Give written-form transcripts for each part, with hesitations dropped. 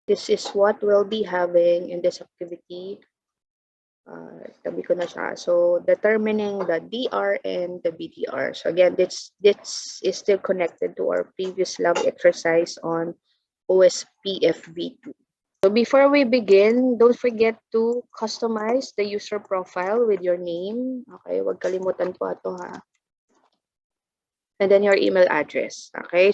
This is what we'll be having in this activity. Tabi ko na siya. So, determining the DR and the BDR. So, again, this is still connected to our previous lab exercise on OSPF-V2. So, before we begin, don't forget to customize the user profile with your name. Okay, wag kalimutan po ito ha. And then your email address. Okay.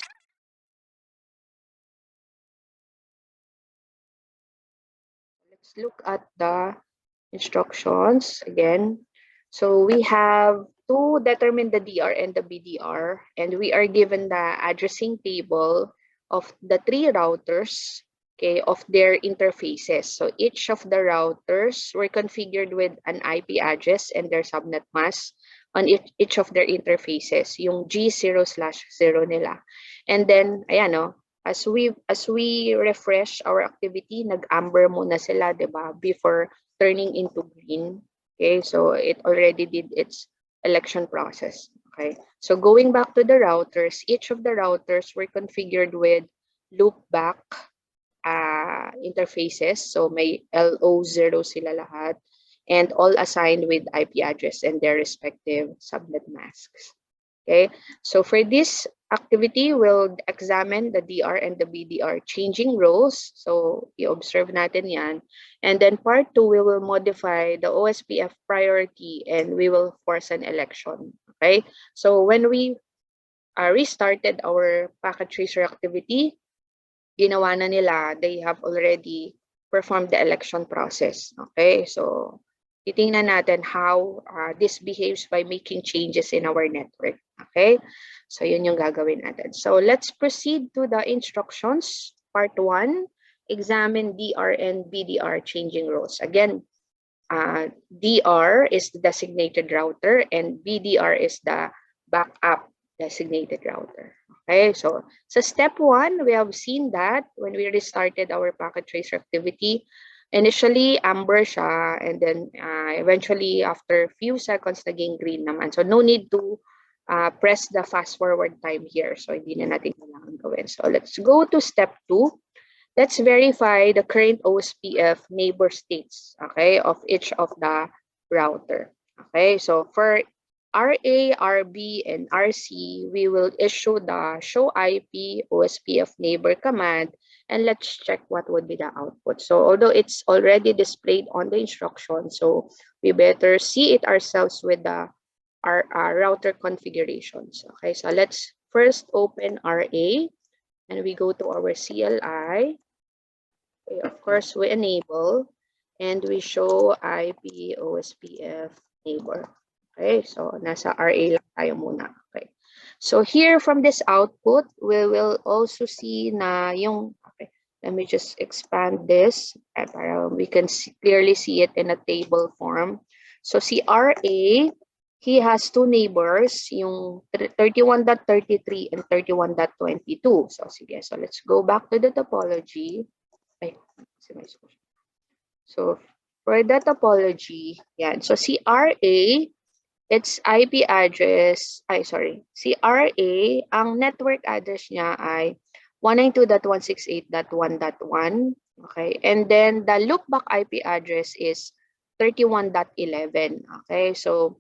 Let's look at the instructions again. So we have to determine the DR and the BDR, and we are given the addressing table of the 3 routers, okay, of their interfaces. So each of the routers were configured with an IP address and their subnet mask on each of their interfaces, yung G0/0 nila. And then, ayan o, as we refresh our activity, nag-amber muna sila, 'di ba? Before turning into green. Okay, so it already did its election process. Okay, so going back to the routers, each of the routers were configured with loopback interfaces. So may LO0 sila lahat, and all assigned with IP address and their respective subnet masks. Okay, so for this activity, we'll examine the DR and the BDR changing roles. So i-observe natin yan. And then part 2, we will modify the OSPF priority and we will force an election. Okay, so when we restarted our packet tracer activity, ginawa na nila, they have already performed the election process. Okay, so titingnan natin how this behaves by making changes in our network. Okay, so yun yung gagawin natin. So let's proceed to the instructions. Part 1, examine DR and BDR changing roles. Again, DR is the designated router and BDR is the backup designated router. Okay, so step 1, we have seen that when we restarted our packet tracer activity, initially amber siya, and then eventually after few seconds naging green naman. So no need to press the fast forward time here. So hindi na natin kailangan gawin. So let's go to step 2. Let's verify the current OSPF neighbor states, okay, of each of the router. Okay, so for RA, RB, and RC, we will issue the show IP OSPF neighbor command, and let's check what would be the output. So although it's already displayed on the instruction, so we better see it ourselves with the our router configurations. Okay, so let's first open RA and we go to our CLI. Okay, of course, we enable and we show IP OSPF neighbor. Okay, so nasa RA lang tayo muna. Okay, so here from this output, we will also see na yung, okay, let me just expand this para we can clearly see it in a table form. So si RA, he has 2 neighbors, yung 31.33 and 31.22. So sige, so let's go back to the topology. So for the topology, yan. So si RA, its IP address, si RA, ang network address niya ay 192.168.1.1. Okay, and then the loopback IP address is 31.11. Okay, so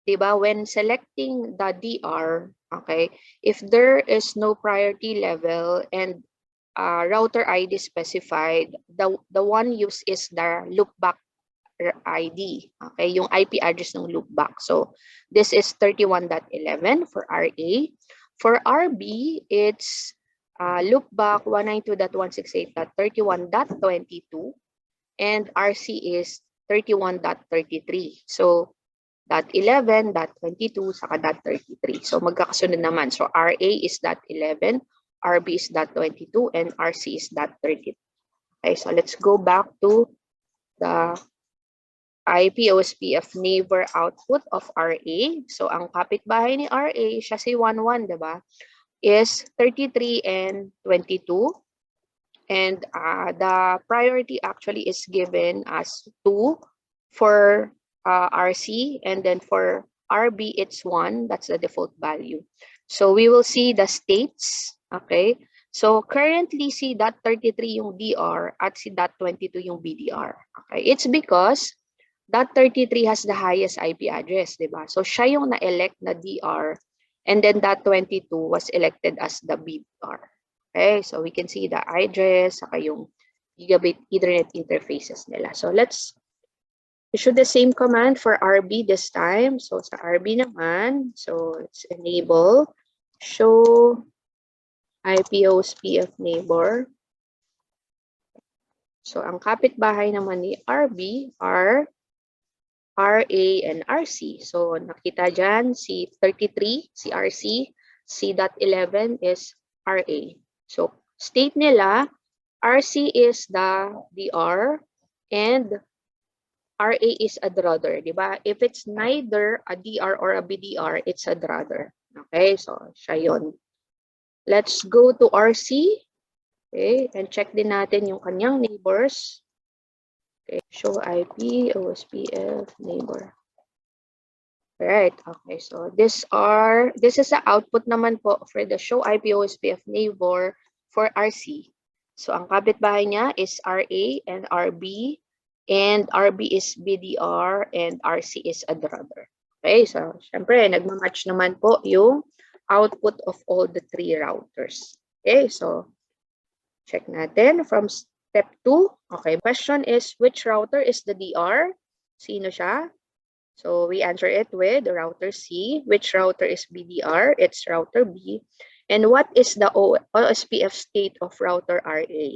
diba, when selecting the DR, okay, if there is no priority level and router ID specified, the one used is the loopback ID, okay, yung IP address ng loopback. So this is 31.11 for RA. For RB, it's loopback 192.168.31.22 and RC is 31.33. So .11, .22, saka .33. So magkakasunod naman. So RA is .11, RB is .22, and RC is .33. Okay, so let's go back to the IP OSPF neighbor output of RA. So ang kapitbahay ni RA, siya si 11, diba? Is 33 and 22. And the priority actually is given as 2 for RC, and then for RB it's 1. That's the default value. So we will see the states. Okay, So currently si .33 yung DR at si .22 yung BDR. Okay? It's because .33 has the highest IP address, di ba? So siya yung na-elect na DR and then .22 was elected as the BDR. Okay? So we can see the address saka yung gigabit Ethernet interfaces nila. So let's issue the same command for RB this time. So sa RB naman, so let's enable show IPOSPF neighbor. So ang kapitbahay naman ni RB are RA and RC. So nakita dyan si 33, si RC, si .11 is RA. So state nila, RC is the DR and RA is a drudder, di ba? If it's neither a DR or a BDR, it's a drudder. Okay, so siya yun. Let's go to RC. Okay, and check din natin yung kanyang neighbors. Okay, show IP, OSPF, neighbor. Alright, okay, so this is the output naman po for the show IP, OSPF, neighbor for RC. So ang kapitbahay niya is RA and RB, and RB is BDR, and RC is a drudder. Okay, so syempre, nagmamatch naman po yung output of all the three routers. Okay, so check natin from step 2. Okay, question is, which router is the DR? Sino siya? So we answer it with router C. Which router is BDR? It's router B. And what is the OSPF state of router RA?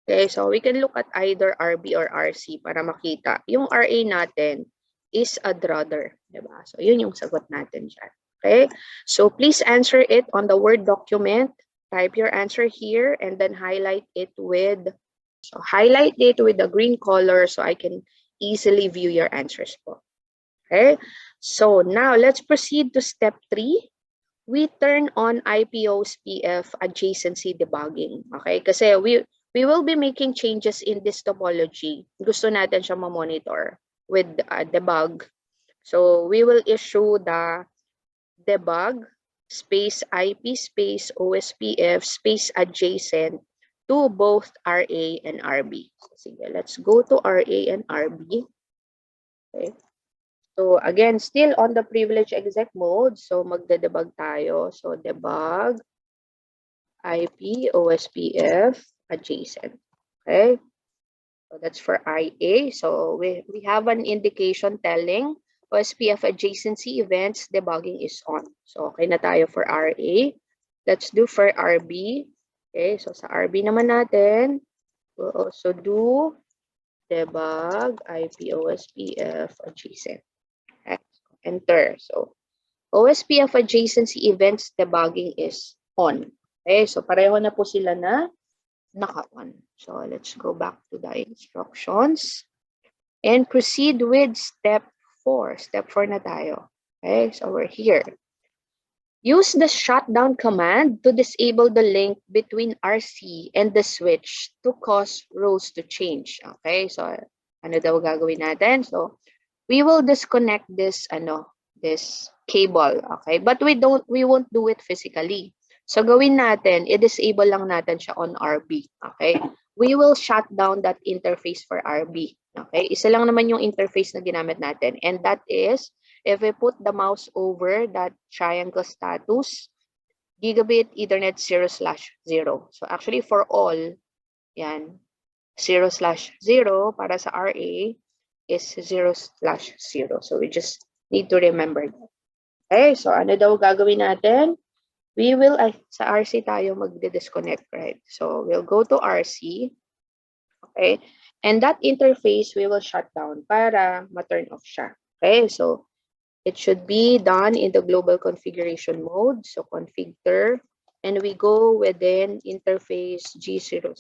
Okay, so we can look at either RB or RC para makita. Yung RA natin is a drudder, diba? So yun yung sagot natin dyan. Okay, so please answer it on the Word document. Type your answer here and then highlight it with the green color so I can easily view your answers po. Okay, so now let's proceed to step 3. We turn on IPOSPF adjacency debugging. Okay, kasi we will be making changes in this topology. Gusto natin siya ma-monitor with debug. So we will issue the debug space IP space OSPF space adjacent to both RA and RB. So, sige, let's go to RA and RB. Okay. So again, still on the privilege exec mode. So magde-debug tayo. So debug IP OSPF adjacent. Okay. So that's for IA. So we have an indication telling OSPF adjacency events debugging is on. So okay na tayo for RA. Let's do for RB. Okay. So sa RB naman natin, we'll also do debug IP OSPF adjacent. Enter. So OSPF adjacency events debugging is on. Okay, so pareho na po sila na naka-on. So let's go back to the instructions and proceed with step 4. Step 4 na tayo. Okay, so we're here. Use the shutdown command to disable the link between RC and the switch to cause roles to change. Okay, so ano daw gagawin natin? So we will disconnect this cable, okay? But we won't do it physically. So gawin natin, i-disable lang natin siya on RB, okay? We will shut down that interface for RB, okay? Isa lang naman yung interface na ginamit natin, and that is if we put the mouse over that triangle status, gigabit Ethernet 0/0. So actually for all, yan, 0/0 para sa RA is 0/0. So we just need to remember that. Okay, so ano daw gagawin natin? We will, sa RC tayo magde-disconnect, right? So we'll go to RC. Okay, and that interface we will shut down para ma-turn off siya. Okay, so it should be done in the global configuration mode. So configure, and we go within interface G0/0.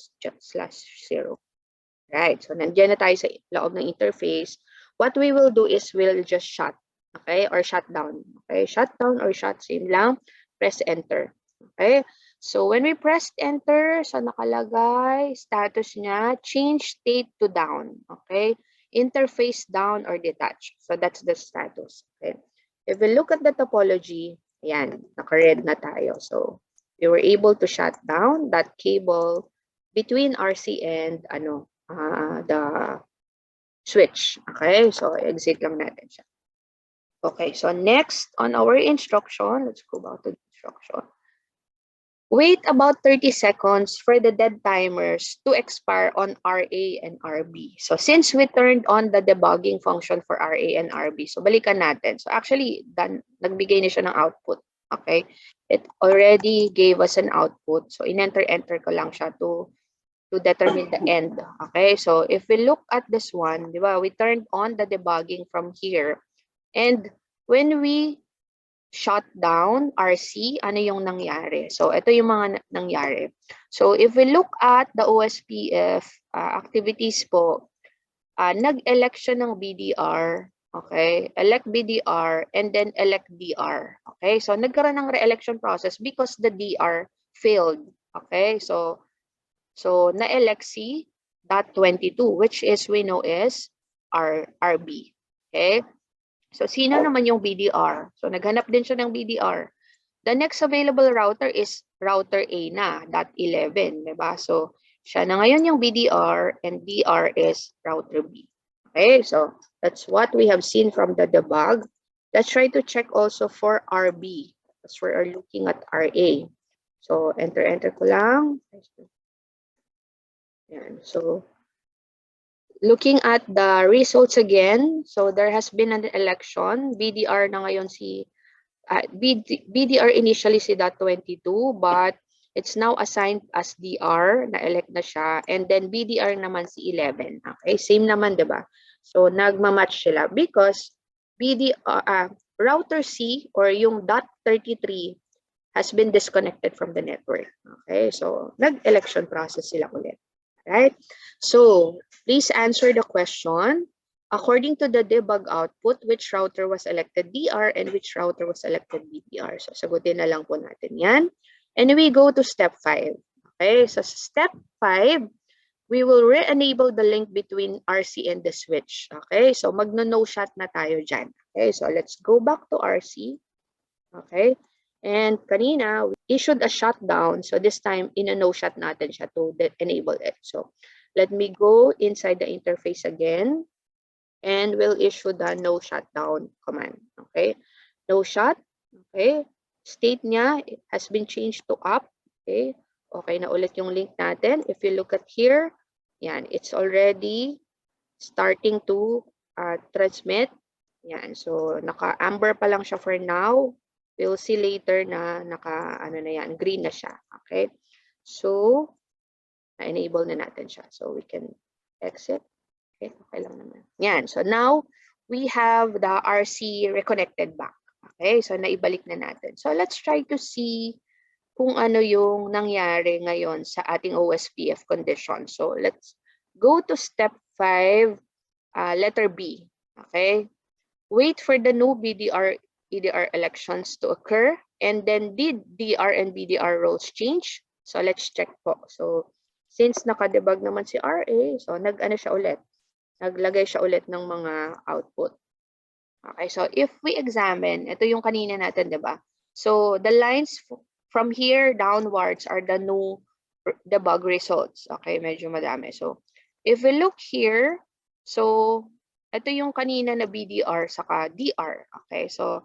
Right, so nandiyan na tayo sa loob ng interface. What we will do is we'll just shut, okay, or shut down. Okay, shut down or shut, same lang. Press enter. Okay, so when we press enter, so nakalagay status niya, change state to down. Okay, interface down or detached. So that's the status. Okay, if we look at the topology, ayan, naka-red na tayo. So we were able to shut down that cable between RC and the switch. Okay, so exit lang natin siya. Okay, so next on our instruction, let's go back to the instruction. Wait about 30 seconds for the dead timers to expire on RA and RB. So since we turned on the debugging function for RA and RB, so balikan natin. So actually, nagbigay na siya ng output. Okay? It already gave us an output. So in-enter ko lang siya to determine the end. Okay? So if we look at this one, di ba, we turned on the debugging from here. And when we shut down RC, ano yung nangyari? So, ito yung mga nangyari. So, if we look at the OSPF activities po, nag-elect siya ng BDR, okay? Elect BDR and then elect DR, okay? So, nagkaroon ng re-election process because the DR failed, okay? So na-elect si .22, which is, we know is RB, okay? So, sino naman yung BDR? So, naghanap din siya ng BDR. The next available router is router A na, .11, diba? So, siya na ngayon yung BDR and DR is router B. Okay, so that's what we have seen from the debug. Let's try to check also for RB. Because we are looking at RA. So, enter ko lang. Yan. So, looking at the results again, so there has been an election. BDR na ngayon si BDR initially si .22, but it's now assigned as DR, na-elect na siya, and then BDR naman si 11. Okay, same naman, diba? So nagmamatch sila because router C or yung .33 has been disconnected from the network. Okay, so nag-election process sila ulit. Right? So, please answer the question. According to the debug output, which router was elected DR and which router was elected BDR? So, sagutin na lang po natin yan. And we go to step 5. Okay, so step 5, we will re-enable the link between RC and the switch. Okay, so magno-no shot na tayo dyan. Okay, so let's go back to RC. Okay. And kanina, we issued a shutdown. So this time, in-no shot natin siya to enable it. So let me go inside the interface again. And we'll issue the no shutdown command. Okay. No shut. Okay. State niya has been changed to up. Okay. Okay na ulit yung link natin. If you look at here, yan, it's already starting to transmit. Yan. So naka-amber pa lang siya for now. We'll see later na green na siya. Okay? So, na-enable na natin siya. So, we can exit. Okay, okay lang naman. Yan. So, now, we have the RC reconnected back. Okay? So, naibalik na natin. So, let's try to see kung ano yung nangyari ngayon sa ating OSPF condition. So, let's go to step 5, letter B. Okay? Wait for the no BDR EDR elections to occur, and then did DR and BDR roles change? So let's check po. So since naka-debug naman si RA, so nag-ano siya ulit, naglagay siya ulit ng mga output. Okay, so if we examine, ito yung kanina natin, diba? So the lines from here downwards are the no debug results. Okay, medyo madami. So if we look here, so ito yung kanina na BDR saka DR. Okay, so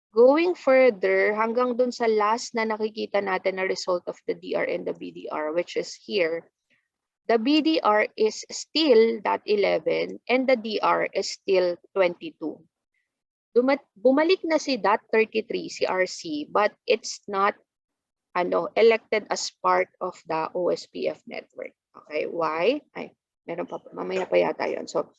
going further, hanggang dun sa last na nakikita natin na result of the DR and the BDR, which is here, the BDR is still .11 and the DR is still 22. Bumalik na si .33, si RC, but it's not elected as part of the OSPF network. Okay, why? Ay, meron pa, mamaya pa yata yun. So,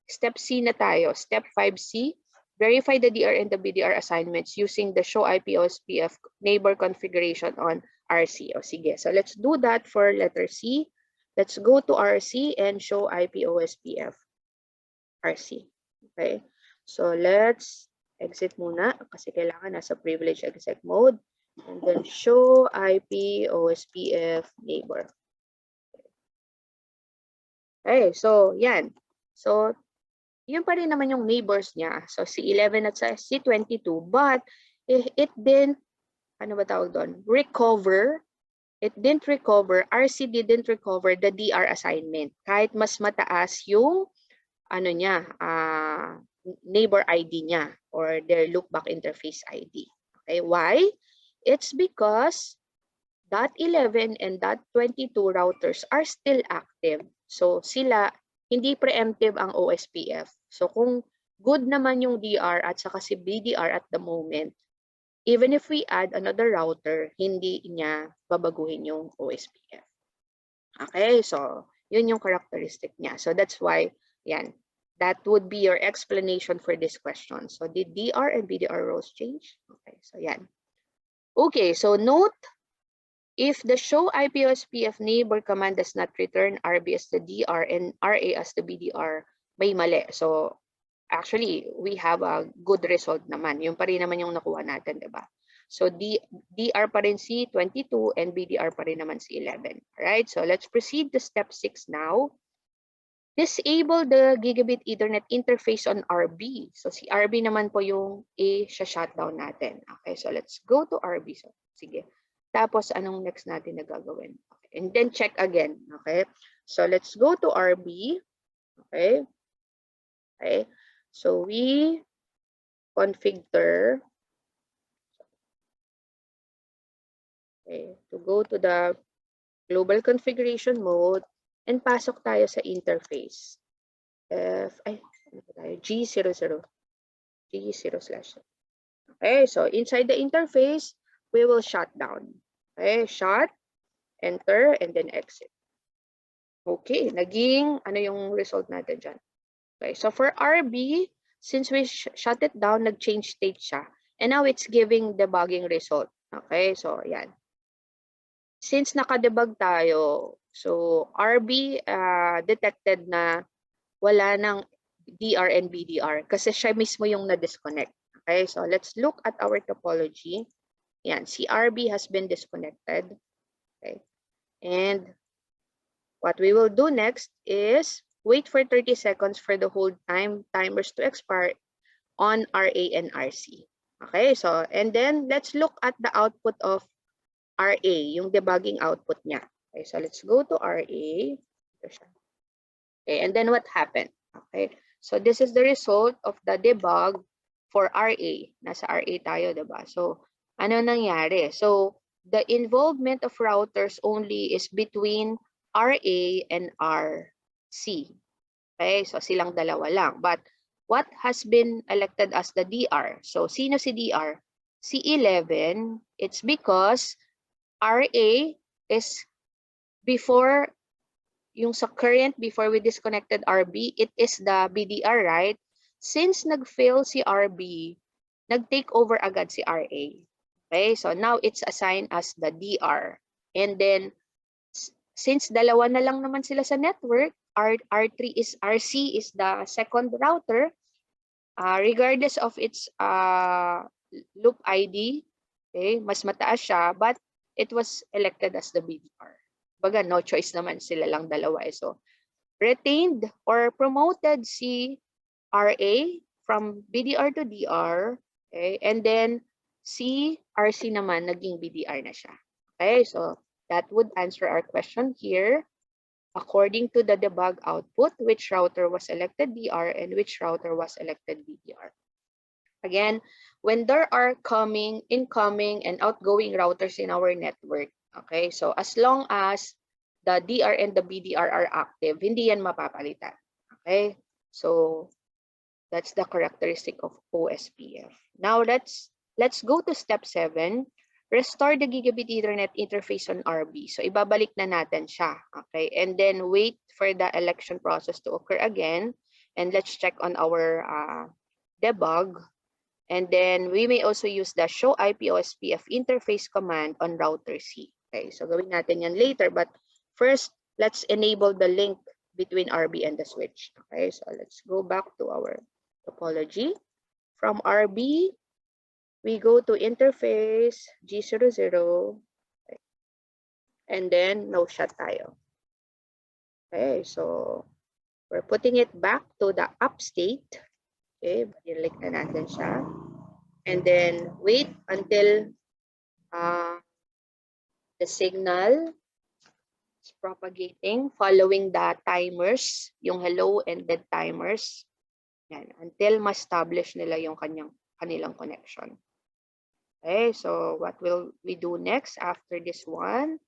step C na tayo. Step 5C, verify the DR and the BDR assignments using the show IP OSPF neighbor configuration on RC. O sige, so let's do that for letter C. Let's go to RC and show IP OSPF RC. Okay, so let's exit muna kasi kailangan nasa privilege exec mode. And then show IP OSPF neighbor. Okay, so yan. So yun pa rin naman yung neighbors niya. So, si 11 at si 22. But, it didn't, ano ba tawag doon? Recover. It didn't recover, RC didn't recover the DR assignment. Kahit mas mataas yung ano niya, neighbor ID niya or their loopback interface ID. Okay, why? It's because .11 and .22 routers are still active. So sila, hindi preemptive ang OSPF. So kung good naman yung DR at saka si BDR at the moment, even if we add another router, hindi niya babaguhin yung OSPF. Okay, so yun yung characteristic niya. So that's why, yan, that would be your explanation for this question. So did DR and BDR roles change? Okay, so yan. Okay, so note, if the show IP OSPF neighbor command does not return RB as the DR and RA as the BDR, may mali. So actually, we have a good result naman. Yung pa rin naman yung nakuha natin, di ba? So DR pa rin si 22 and BDR pa rin naman si 11. Alright, so let's proceed to step 6 now. Disable the gigabit Ethernet interface on RB. So si RB naman po yung i-shutdown natin. Okay, so let's go to RB. So, sige. Tapos anong next natin na gagawin? Okay. And then check again. Okay, so let's go to RB. Okay. Okay. So we configure, okay, to go to the global configuration mode and pasok tayo sa interface. G00. G0/. Okay, so inside the interface, we will shut down. Okay, shut, enter, and then exit. Okay, naging ano yung result natin dyan? Okay, so for RB, since we shut it down, nag-change state siya. And now it's giving debugging result. Okay, so yan. Since naka-debug tayo, so RB detected na wala ng DR and BDR kasi siya mismo yung na-disconnect. Okay, so let's look at our topology. Yan, si RB has been disconnected. Okay, and what we will do next is wait for 30 seconds for the hold timers to expire on RA and RC. Okay, so and then let's look at the output of RA, yung debugging output niya. Okay, so let's go to RA. Okay, and then what happened? Okay, so this is the result of the debug for RA. Nasa RA tayo, diba? So, ano nangyari? So, the involvement of routers only is between RA and RC. Okay, so silang dalawa lang. But what has been elected as the DR? So, sino si DR? Si 11, it's because RA is before, yung sa current before we disconnected RB, it is the BDR, right? Since nag-fail si RB, nag-take over agad si RA. Okay, so now it's assigned as the DR. And then, since dalawa na lang naman sila sa network, R3 is, RC is the second router, regardless of its loop ID, okay, mas mataas siya, but it was elected as the BDR. Baga, no choice naman, sila lang dalawa. So, retained or promoted si RA from BDR to DR, okay, and then si RC naman naging BDR na siya. Okay, so that would answer our question here. According to the debug output, which router was elected DR and which router was elected BDR. Again, when there are incoming, and outgoing routers in our network, okay, so as long as the DR and the BDR are active, hindi yan mapapalitan. Okay, so that's the characteristic of OSPF. Now let's go to step 7. Restore the gigabit Ethernet interface on RB. So ibabalik na natin siya. Okay, and then wait for the election process to occur again. And let's check on our debug. And then we may also use the show IP OSPF interface command on router C. Okay, so gawin natin yan later. But first, let's enable the link between RB and the switch. Okay, so let's go back to our topology. From RB, we go to interface G00. Okay. And then no shut tayo. Okay, so we're putting it back to the up state. Okay, balik na natin siya. And then wait until the signal is propagating following the timers, yung hello and then timers. Yan, until ma-establish nila yung kanilang connection. Okay, so what will we do next after this one?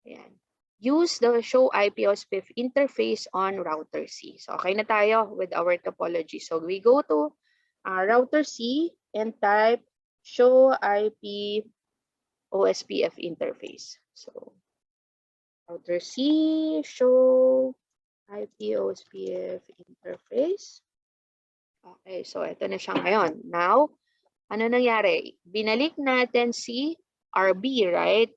Ayan. Use the show IP OSPF interface on router C. So okay na tayo with our topology. So we go to router C and type show IP OSPF interface. So router C, show IP OSPF interface. Okay, so ito na siya ngayon. Now, ano nangyari? Binalik natin si RB, right?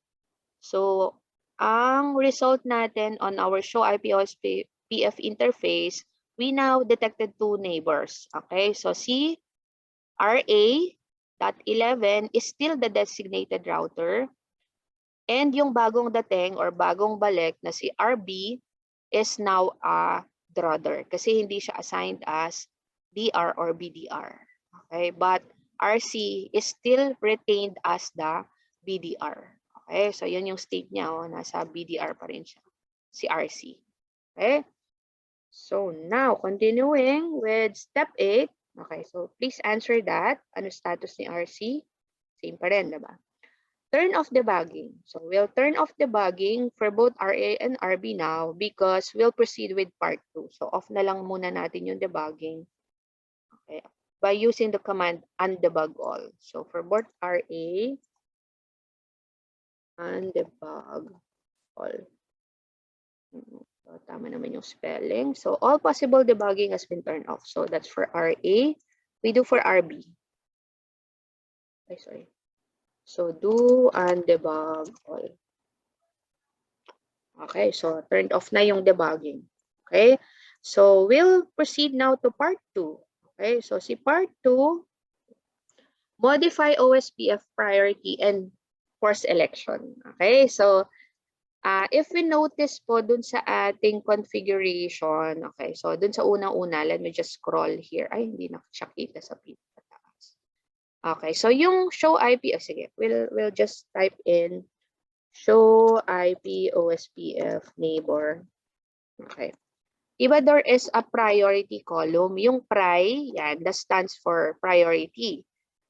So, ang result natin on our show IP OSPF interface, we now detected two neighbors. Okay, so si RA.11 is still the designated router. And yung bagong dating or bagong balik na si RB is now a drudder kasi hindi siya assigned as DR or BDR. Okay, but RC is still retained as the BDR. Okay, so yun yung state niya, nasa BDR pa rin siya, si RC. Okay, so now continuing with step 8. Okay, so please answer that. Ano status ni RC? Same pa rin, diba? Turn off debugging. So we'll turn off debugging for both RA and RB now because we'll proceed with part 2. So off na lang muna natin yung debugging. Okay, by using the command undebug all. So for both RA, undebug all. So, tama naman yung spelling. So all possible debugging has been turned off. So that's for RA. We do for RB. Okay, sorry. So do undebug all. Okay, so turned off na yung debugging. Okay, so we'll proceed now to part 2. Okay, so si part 2, modify OSPF priority and force election. Okay, so if we notice po dun sa ating configuration, okay, so dun sa unang-una, let me just scroll here. Ay, hindi na siya kita sa pinakataas. Okay, so yung show IP, sige, we'll just type in show IP OSPF neighbor. Okay. Diba there is a priority column. Yung pri, yan, that stands for priority.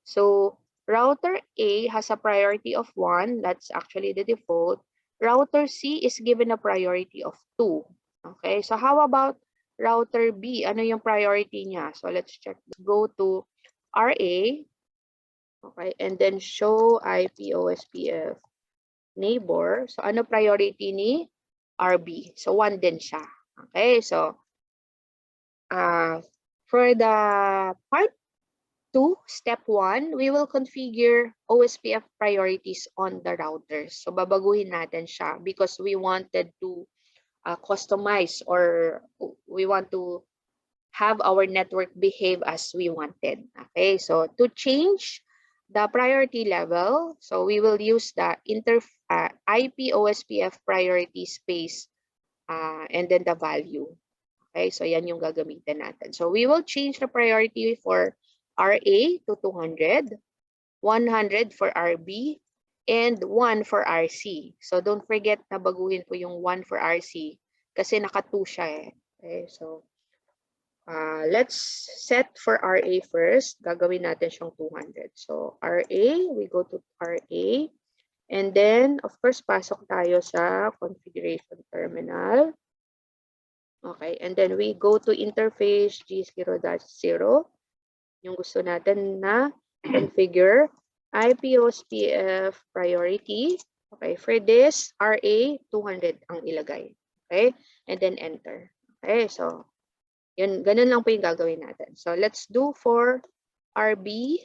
So, router A has a priority of 1. That's actually the default. Router C is given a priority of 2. Okay, so how about router B? Ano yung priority niya? So, let's check. Go to RA. Okay, and then show IP OSPF neighbor. So, ano priority ni RB? So, 1 din siya. Okay, so for the part 2, step 1, we will configure OSPF priorities on the routers. So, babaguhin natin siya because we wanted to customize or we want to have our network behave as we wanted. Okay, so to change the priority level, so we will use the IP OSPF priority space and then the value. Okay, so yan yung gagamitin natin. So we will change the priority for RA to 200, 100 for RB, and 1 for RC. So don't forget na baguhin po yung 1 for RC kasi naka-2 siya eh. Okay, so let's set for RA first. Gagawin natin siyang 200. So RA, we go to RA. And then, of course, pasok tayo sa configuration terminal. Okay, and then we go to interface G0.0. Yung gusto natin na configure IP OSPF priority. Okay, for this, RA 200 ang ilagay. Okay, and then enter. Okay, so yun, ganun lang po yung gagawin natin. So let's do for RB.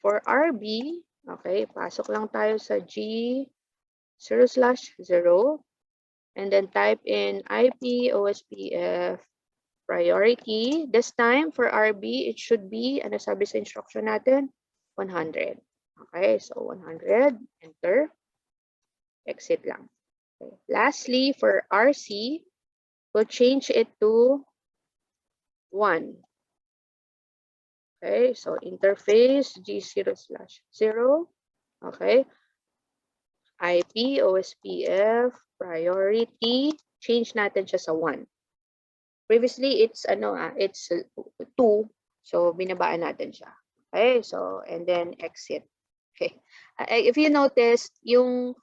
For RB, okay, pasok lang tayo sa G0/0. And then type in IP OSPF priority. This time for RB, it should be, ano sabi sa instruction natin? 100. Okay, so 100, enter. Exit lang. Okay. Lastly, for RC, we'll change it to 1. Okay, so interface G0/0. Okay? IP, OSPF, priority, change natin siya sa 1. Previously, it's it's 2. So, binabaan natin siya. Okay? So, and then exit. Okay. If you notice, yung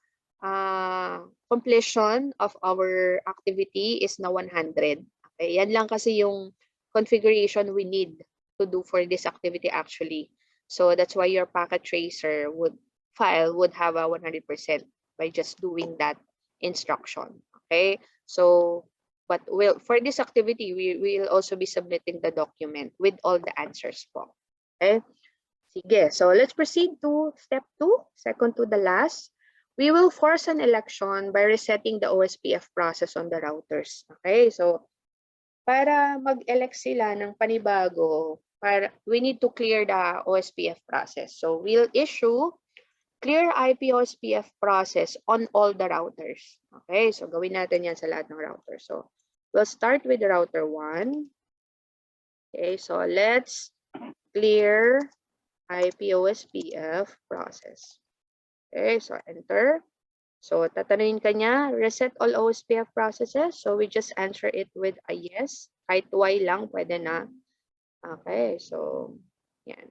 completion of our activity is na 100. Okay? Yan lang kasi yung configuration we need to do for this activity actually. So, that's why your packet tracer would have a 100% by just doing that instruction. Okay? So, but for this activity, we will also be submitting the document with all the answers po. Okay? Sige, so let's proceed to step 2, second to the last. We will force an election by resetting the OSPF process on the routers. Okay, so para mag-elect sila ng panibago, we need to clear the OSPF process. So we'll issue clear IP OSPF process on all the routers. Okay, so gawin natin yan sa lahat ng routers. So we'll start with router 1. Okay, so let's clear IP OSPF process. Okay, so enter. So tatanungin ka niya, reset all OSPF processes. So we just answer it with a yes. Kahit Y lang, pwede na. Okay, so yan.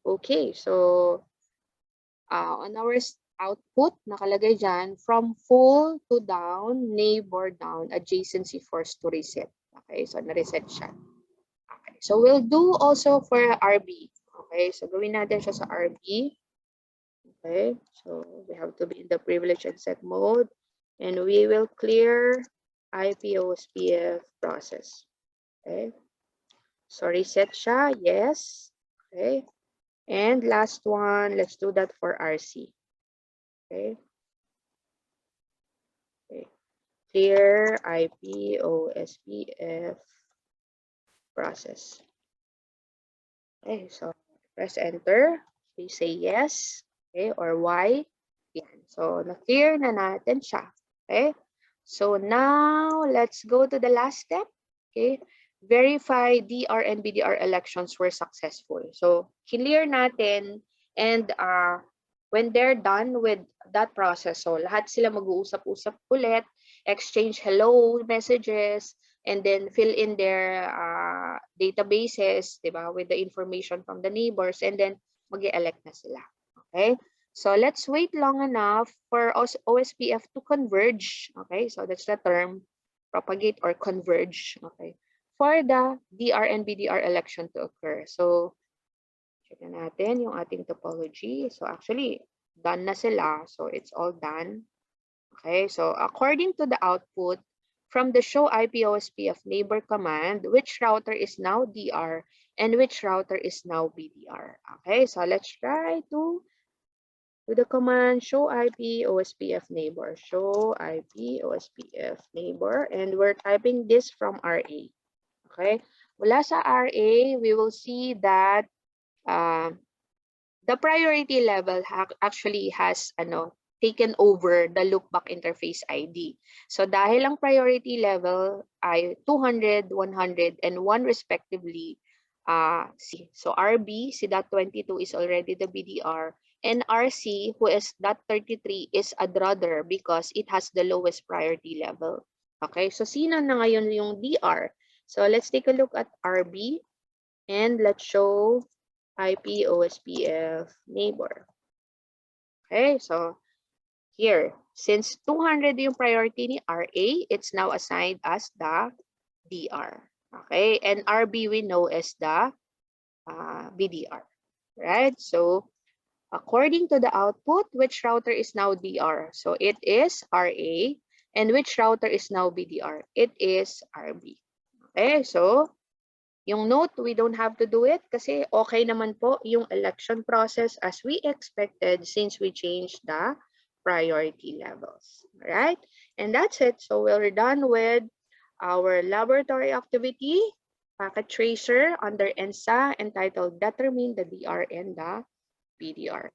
Okay, so on our output, nakalagay dyan, from full to down, neighbor down, adjacency forced to reset. Okay, so na-reset siya. Okay, so we'll do also for RB. Okay, so gawin natin siya sa RB. Okay, so we have to be in the privilege and set mode, and we will clear IP OSPF process. Okay, so reset siya, yes. Okay, and last one, let's do that for RC. Okay, okay. Clear IP OSPF process. Okay, so press enter. We say yes, okay, or Y. Yan. So, na-clear na natin siya. Okay? So, now, let's go to the last step. Okay? Verify DR and BDR elections were successful. So, clear natin, and when they're done with that process, so lahat sila mag-uusap-usap ulit, exchange hello messages, and then fill in their databases, diba, with the information from the neighbors, and then mag-elect na sila. Okay? So let's wait long enough for OSPF to converge. Okay, so that's the term, propagate or converge. Okay, for the DR and BDR election to occur. So check natin yung ating topology. So actually, done na sila. So it's all done. Okay, so according to the output from the show IP OSPF neighbor command, which router is now DR and which router is now BDR. Okay, so let's try to the command show IP OSPF neighbor, show IP OSPF neighbor, and we're typing this from RA. Okay, mula sa RA, we will see that the priority level actually has taken over the loopback interface ID. So dahil ang priority level ay 200, 100, and 1 respectively, so RB, si .22 is already the BDR, and RC, who is .33, is a brother because it has the lowest priority level. Okay, so sino na ngayon yung DR? So let's take a look at RB, and let's show IP OSPF neighbor. Okay, so here, since 200 yung priority ni RA, it's now assigned as the DR. Okay, and RB we know as the BDR. Right, so according to the output, which router is now DR? So it is RA, and which router is now BDR? It is RB. Okay, so yung note, we don't have to do it kasi okay naman po yung election process as we expected since we changed the priority levels. All right, and that's it. So we're done with our laboratory activity, packet tracer under ENSA, entitled Determine the DR and the BDR.